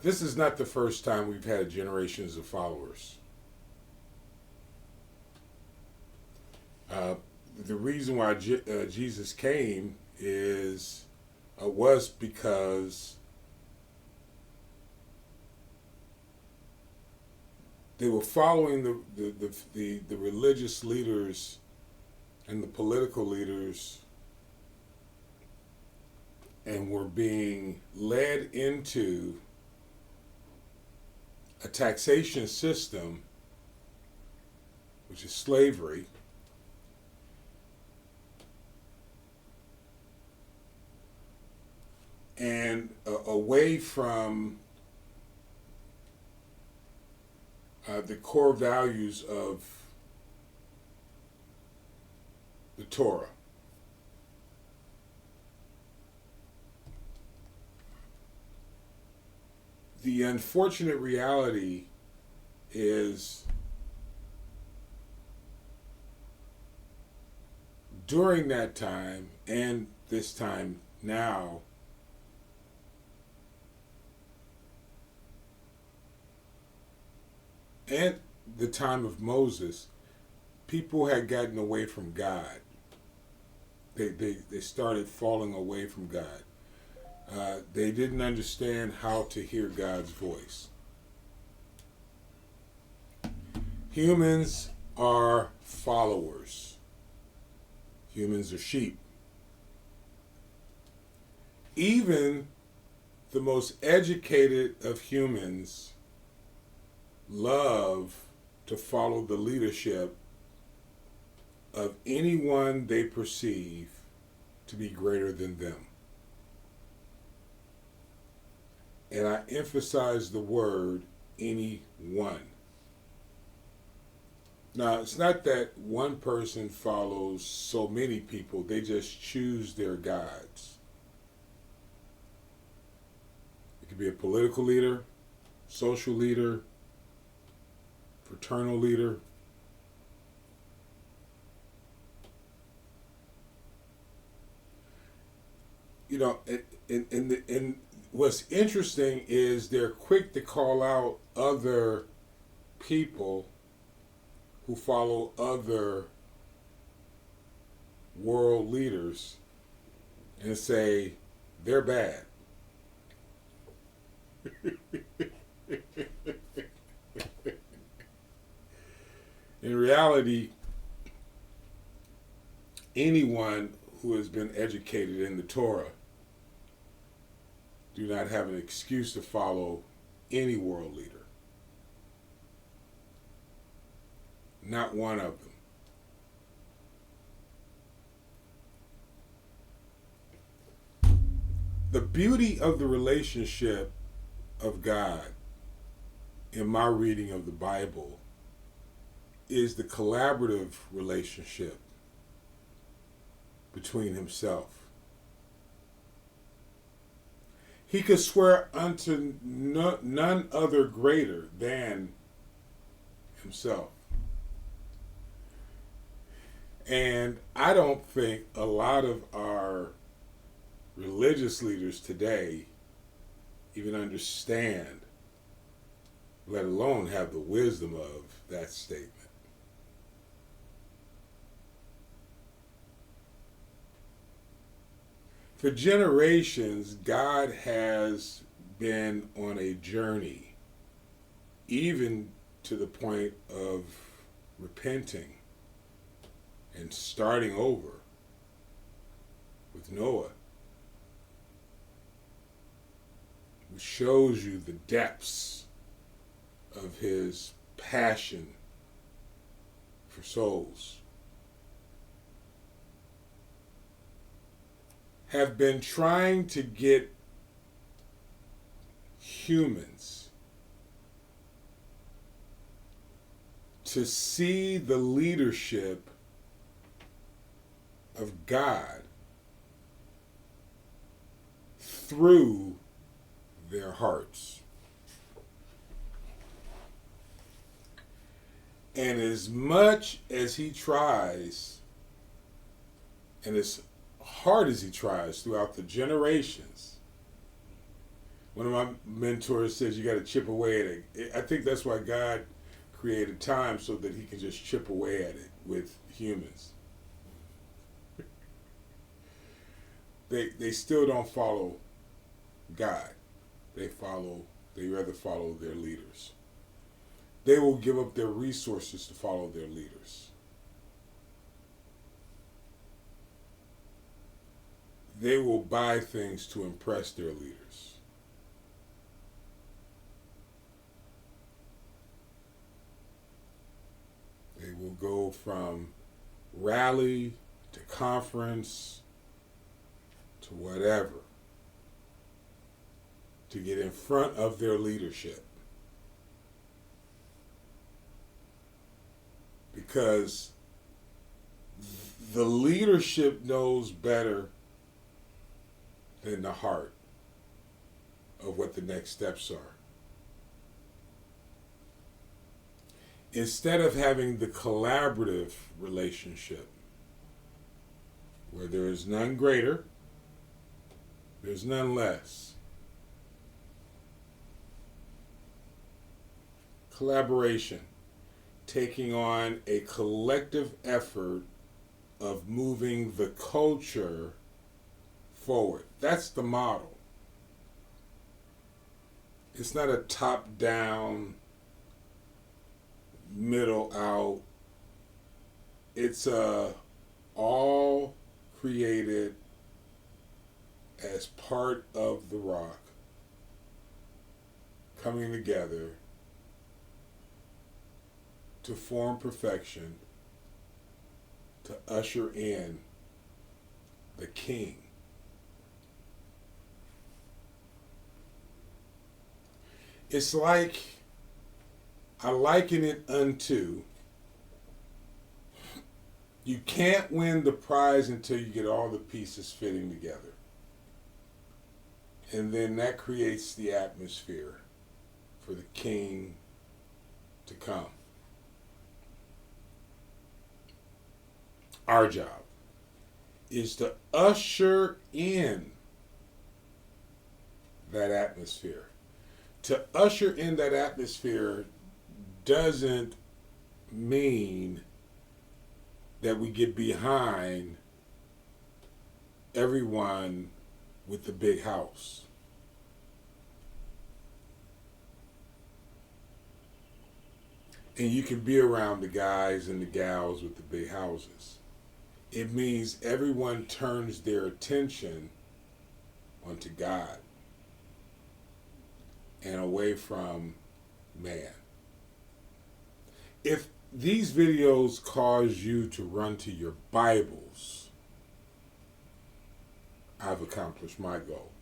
This is not the first time we've had generations of followers. Uh, the reason why Jesus came was because they were following the religious leaders and the political leaders, and were being led into a taxation system, which is slavery, and away from the core values of the Torah. The unfortunate reality is during that time and this time now, and the time of Moses, people had gotten away from God. They started falling away from God. They didn't understand how to hear God's voice. Humans are followers. Humans are sheep. Even the most educated of humans love to follow the leadership of anyone they perceive to be greater than them. And I emphasize the word anyone. Now, it's not that one person follows so many people, they just choose their guides. It could be a political leader, social leader, fraternal leader. You know, in what's interesting is they're quick to call out other people who follow other world leaders and say they're bad. In reality, anyone who has been educated in the Torah do not have an excuse to follow any world leader. Not one of them. The beauty of the relationship of God in my reading of the Bible is the collaborative relationship between himself. He could swear unto none other greater than himself. And I don't think a lot of our religious leaders today even understand, let alone have the wisdom of that statement. For generations, God has been on a journey, even to the point of repenting and starting over with Noah, which shows you the depths of his passion for souls. Have been trying to get humans to see the leadership of God through their hearts. And as much as he tries, and as hard as he tries throughout the generations, One of my mentors says you got to chip away at it. I think that's why God created time, so that he can just chip away at it with humans. They still don't follow God. They rather follow their leaders. They will give up their resources to follow their leaders. They will buy things to impress their leaders. They will go from rally to conference to whatever to get in front of their leadership. Because the leadership knows better than the heart of what the next steps are. Instead of having the collaborative relationship where there is none greater, there's none less. Collaboration, taking on a collective effort of moving the culture forward. That's the model. It's not a top-down, middle out. It's all created as part of the rock coming together to form perfection, to usher in the King. It's like, I liken it unto, you can't win the prize until you get all the pieces fitting together. And then that creates the atmosphere for the King to come. Our job is to usher in that atmosphere. To usher in that atmosphere doesn't mean that we get behind everyone with the big house. And you can be around the guys and the gals with the big houses. It means everyone turns their attention onto God and away from man. If these videos cause you to run to your Bibles, I've accomplished my goal.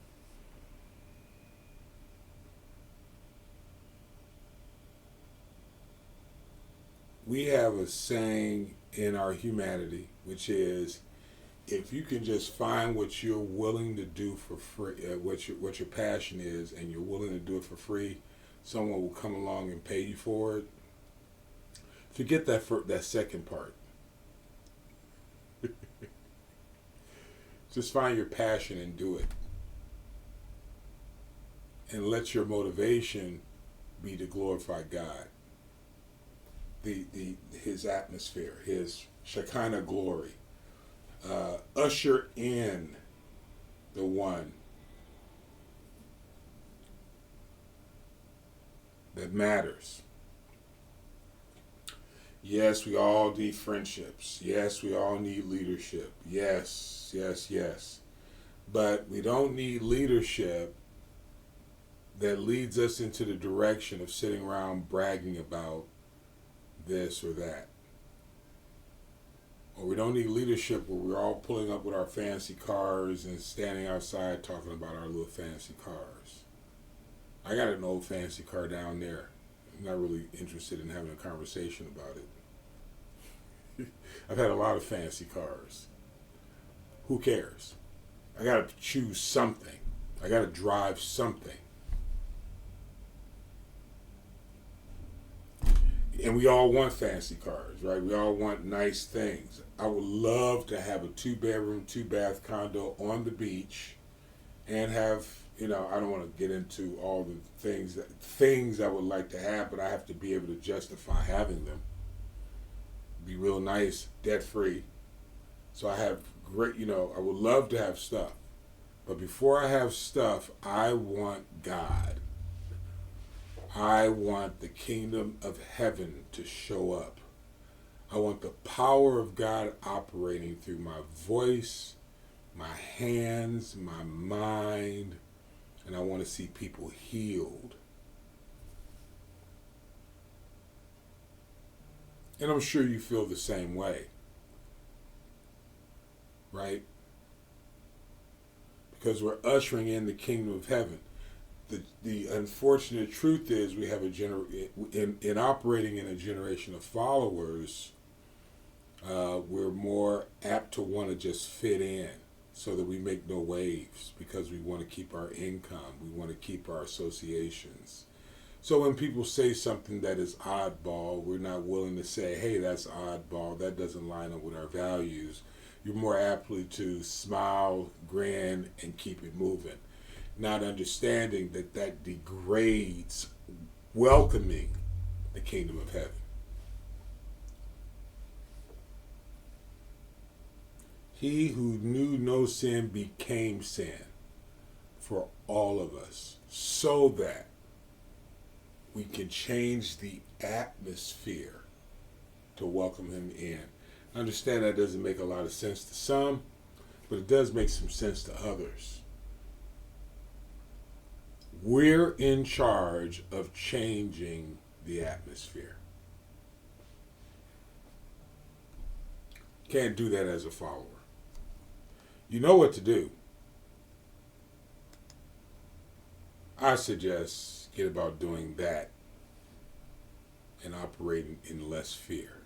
We have a saying in our humanity, which is, if you can just find what you're willing to do for free, what your passion is, and you're willing to do it for free, someone will come along and pay you for it. Forget that second part. Just find your passion and do it. And let your motivation be to glorify God. His atmosphere, his Shekinah glory. Usher in the one that matters. Yes, we all need friendships. Yes, we all need leadership. Yes, yes, yes. But we don't need leadership that leads us into the direction of sitting around bragging about this or that. Or we don't need leadership where we're all pulling up with our fancy cars and standing outside talking about our little fancy cars. I got an old fancy car down there. I'm not really interested in having a conversation about it. I've had a lot of fancy cars. Who cares? I got to choose something. I got to drive something. And we all want fancy cars, right? We all want nice things. I would love to have a 2-bedroom, 2-bath condo on the beach and have, I don't want to get into all the things I would like to have, but I have to be able to justify having them. Be real nice, debt free. So I have great, I would love to have stuff. But before I have stuff, I want God. I want the kingdom of heaven to show up. I want the power of God operating through my voice, my hands, my mind, and I want to see people healed. And I'm sure you feel the same way, right? Because we're ushering in the kingdom of heaven. The unfortunate truth is we have in operating in a generation of followers, we're more apt to want to just fit in so that we make no waves because we want to keep our income, we want to keep our associations. So when people say something that is oddball, we're not willing to say, hey, that's oddball, that doesn't line up with our values. You're more aptly to smile, grin, and keep it moving, not understanding that degrades welcoming the kingdom of heaven. He who knew no sin became sin for all of us so that we can change the atmosphere to welcome him in. I understand that doesn't make a lot of sense to some, but it does make some sense to others. We're in charge of changing the atmosphere. Can't do that as a follower. You know what to do. I suggest get about doing that and operating in less fear.